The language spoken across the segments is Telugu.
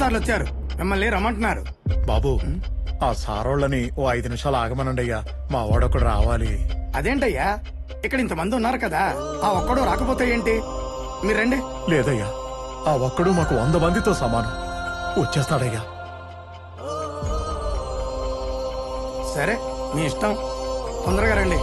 సార్లు వచ్చారు, మిమ్మల్ని రమ్మంటున్నారు. బాబు ఆ సారోళ్ళని ఓ 5 నిమిషాలు ఆగమనండి అయ్యా, మా వాడొకడు రావాలి. అదేంటయ్యా, ఇక్కడ ఇంతమంది ఉన్నారు కదా, ఆ ఒక్కడు రాకపోతే ఏంటి? మీరు రండి. లేదయ్యా, ఆ ఒక్కడు మాకు 100 మందితో సమానం. వచ్చేస్తాడయ్యా. సరే మీ ఇష్టం, తొందరగా రండి.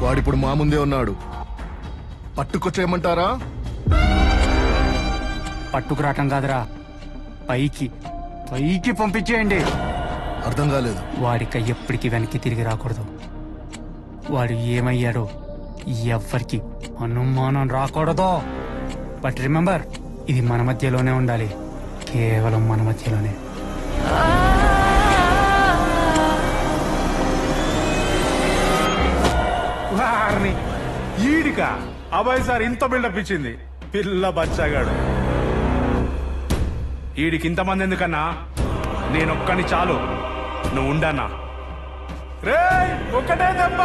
వాడిప్పుడు మా ముందే ఉన్నాడు, పట్టుకొచ్చేయమంటారా? పట్టుకురావటం కాదురా, పైకి పైకి పంపించేయండి. అర్థం కాలేదు. వాడిక ఎప్పటికీ వెనక్కి తిరిగి రాకూడదు. వాడు ఏమయ్యాడో ఎవ్వరికి అనుమానం రాకూడదు. బట్ రిమెంబర్, ఇది మన మధ్యలోనే ఉండాలి, కేవలం మన మధ్యలోనే. ఈడిక అబ్బాయి సార్ ఇంత బిల్డప్ ఇచ్చింది, పిల్ల బచ్చగాడు. ఈడికి ఇంతమంది ఎందుకన్నా, నేనొక్కని చాలు, నువ్వు ఉండన్నా. రే ఒక్కటే దెబ్బ.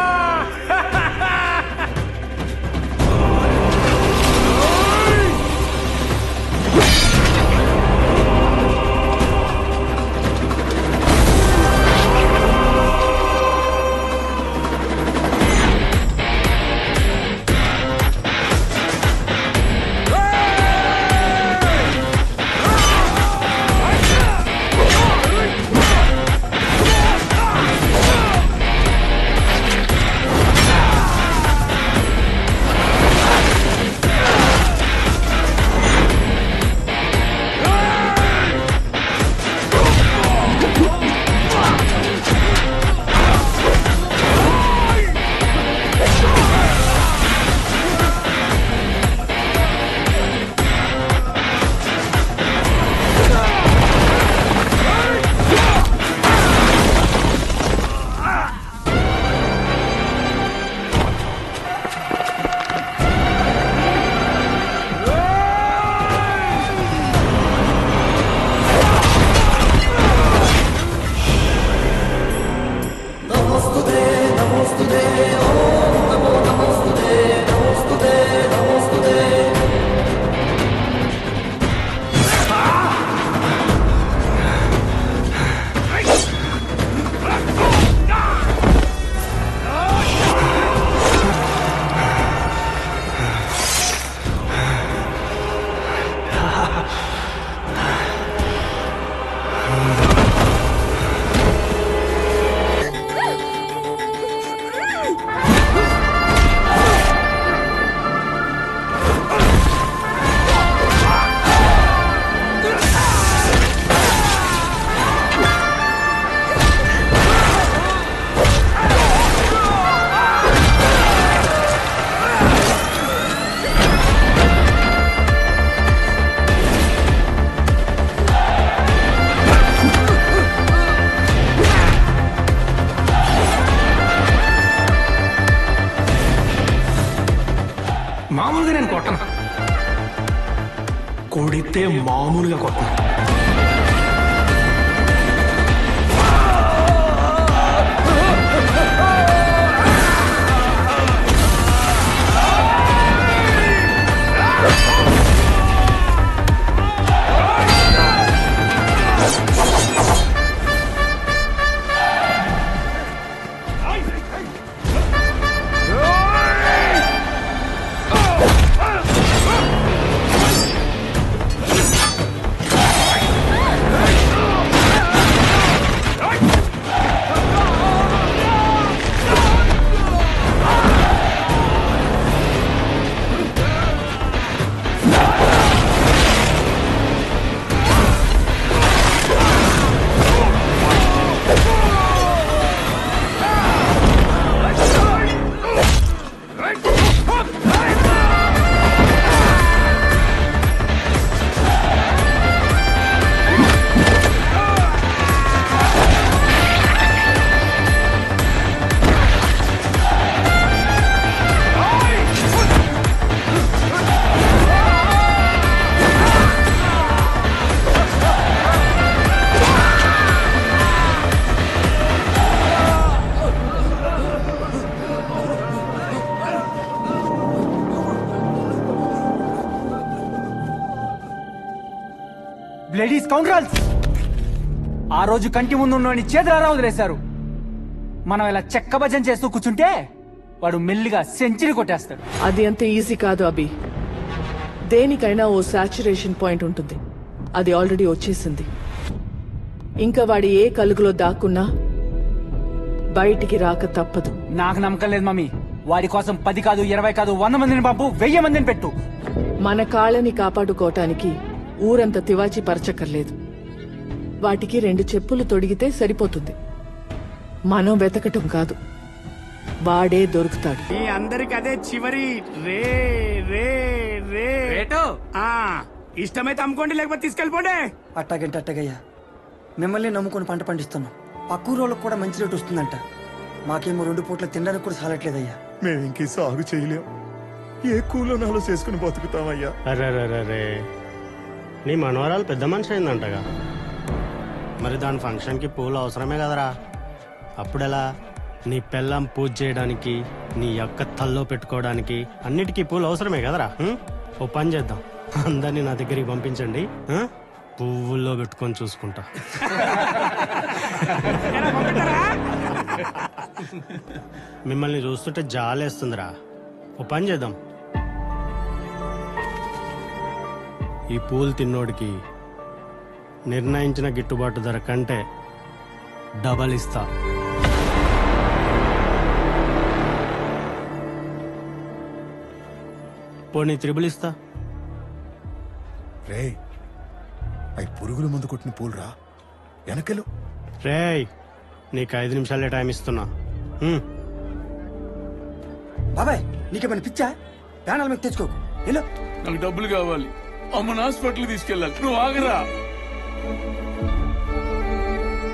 మామూలుగా నేను కొట్టను, కొడితే మామూలుగా కొట్టను. Bloody scoundrels! ఆ రోజు కంటి ముందు ఉన్నోని చేతులారా వదిలేశారు. మనం ఇలా చెక్క భజన చేస్తూ కూర్చుంటే వాడు మెల్లిగా సెంచరీ కొట్టేస్తాడు. అది అంత ఈజీ కాదు అభి. దేనికైనా ఓ సాచురేషన్ పాయింట్ ఉంటుంది. అది ఆల్రెడీ వచ్చేసింది. ఇంకా వాడి ఏ కలుగులో దాక్కున్నా బయటికి రాక తప్పదు. నాకు నమ్మకం లేదు మమ్మీ. వాడి కోసం 10 కాదు 20 కాదు 100 మందిని పంపు, 1000 మందిని పెట్టు. మన కాళ్ళని కాపాడుకోవటానికి ఊరంతా తివాచి పరచక్కర్లేదు. వాటికి 2 చెప్పులు తొడిగితే సరిపోతుంది. మనం వెతకటం కాదు, వాడే దొరుకుతాడు. మీ అందరికి అదే చివరి రే రే రే ఇష్టమైతే అమ్ముకోండి, లేకపోతే తీసుకెళ్ళిపోండి. అట్టగంటే అట్టగయ్యా, మిమ్మల్ని నమ్ముకొని పంట పండిస్తున్నాం. పక్కూరోళ్ళకి కూడా మంచి రేటు వస్తుందంట. మాకేమో 2 పూట్ల తినడానికి కూడా సాలట్లేదయ్యా. మేము ఇంక సాగు చేయలేం. ఏ కూలోనాలో చేసుకుని బతుకుతామయ్యా. అరే నీ మనవరాలు పెద్ద మనిషి అయిందంటగా, మరి దాని ఫంక్షన్కి పూలు అవసరమే కదరా. అప్పుడెలా? నీ పెళ్ళం పూజ చేయడానికి, నీ యొక్క తల్లో పెట్టుకోవడానికి అన్నిటికీ పూలు అవసరమే కదరా. ఓ పని చేద్దాం, అందరినీ నా దగ్గరికి పంపించండి, పువ్వుల్లో పెట్టుకొని చూసుకుంటా. మిమ్మల్ని చూస్తుంటే జాలేస్తుందిరా. ఓ పని చేద్దాం, ఈ పూలు తిన్నోడికి నిర్ణయించిన గిట్టుబాటు ధర కంటే డబల్ ఇస్తా. పోనీ 3 ఇస్తా. రే, అవి పురుగుల ముందు కొట్టిన పూలురా, వెనకలు. రేయ్, నీకు 5 నిమిషాలే టైం ఇస్తున్నా. బాబాయ్, నీకేమైనా పిచ్చా? ప్యానల్ మీద తెచ్చుకోకు. వెళ్ళు. నాకు డబ్బులు కావాలి. అమ్మని హాస్పిటల్ తీసుకెళ్ళాలి. నువ్వు ఆగరా.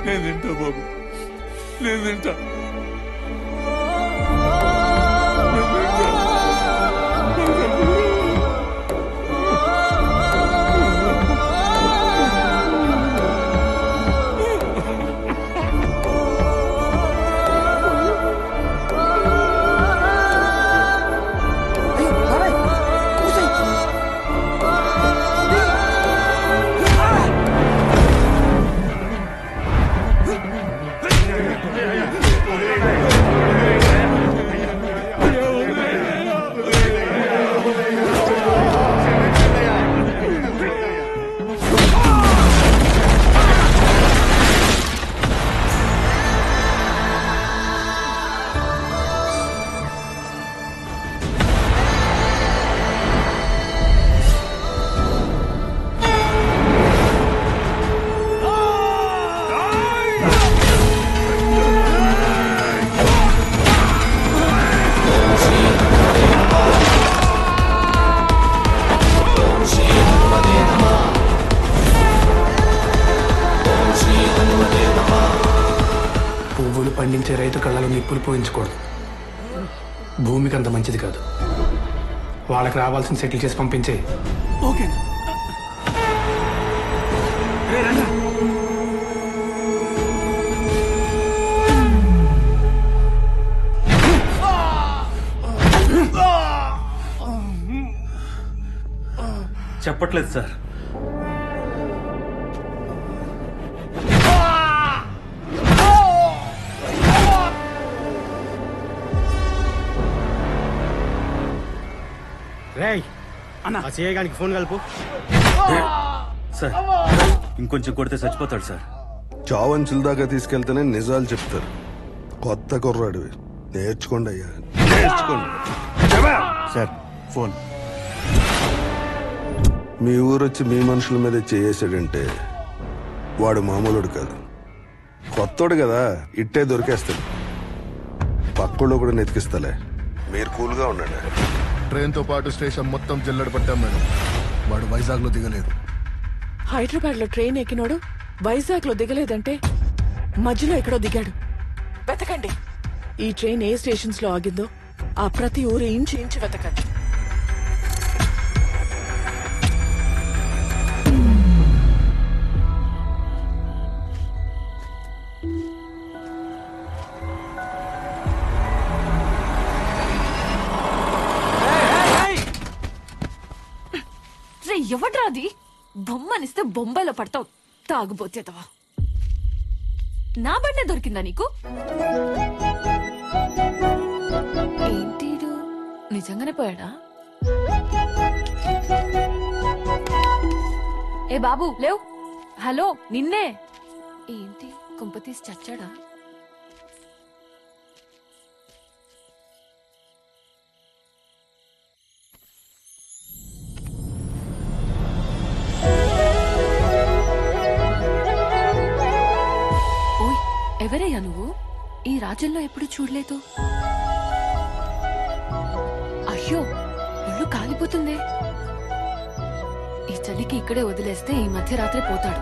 నేను తింటా బాబు, నేను తింటా. పువ్వులు పండించే రైతు కళ్ళలో నిప్పులు పోయించకూడదు. భూమికి అంత మంచిది కాదు. వాళ్ళకి రావాల్సిన సెటిల్ చేసి పంపించే. ఓకే. చెప్పట్లేదు సార్. రేయ్ అన్న, ఆ సిఐ గారికి ఫోన్ కలుపు. సార్, ఇంకొంచెం కొడితే చచ్చిపోతాడు సార్. చావంచుల దాకా తీసుకెళ్తేనే నిజాలు చెప్తారు. కొత్త కుర్రాడివి, నేర్చుకోండి అయ్యా, నేర్చుకోండి. Sir phone. మీ ఊరొచ్చి మీ మనుషుల మీద చేసాడంటే వాడు మామూలుడు కాదు. కొత్తోడు కదా, ఇట్టే దొరికేస్తాడు. పక్కలో కూడా నెతికిస్తలే, మీరు కూల్గా ఉండండి. ట్రైన్తో పాటు స్టేషన్ మొత్తం జల్లెడ పట్టాం మేడం. వాడు వైజాగ్లో దిగలేదు. హైదరాబాద్ లో ట్రైన్ ఎక్కినోడు వైజాగ్ లో దిగలేదంటే మధ్యలో ఎక్కడో దిగాడు. వెతకండి. ఈ ట్రైన్ ఏ స్టేషన్స్ లో ఆగిందో ఆ ప్రతి ఊరు ఇంచి వెతకండి. ఎవడ్రా అది? బొమ్మనిస్తే బొంబాయిలో పడతావు తాగుబోతేదవా. నా బండే దొరికిందా నీకు? ఏంటి నిజంగానే పోయాడా? ఏ బాబు లేవ్. హలో నిన్నే. ఏంటి కుంపతీసి చచ్చాడా? ఓయ్ ఎవరయ్యా నువ్వు? ఈ రాజ్యంలో ఎప్పుడు చూడలేదు. అయ్యో ఒళ్ళు కాలిపోతుందే. ఈ చలికి ఇక్కడే వదిలేస్తే ఈ మధ్యరాత్రి పోతాడు.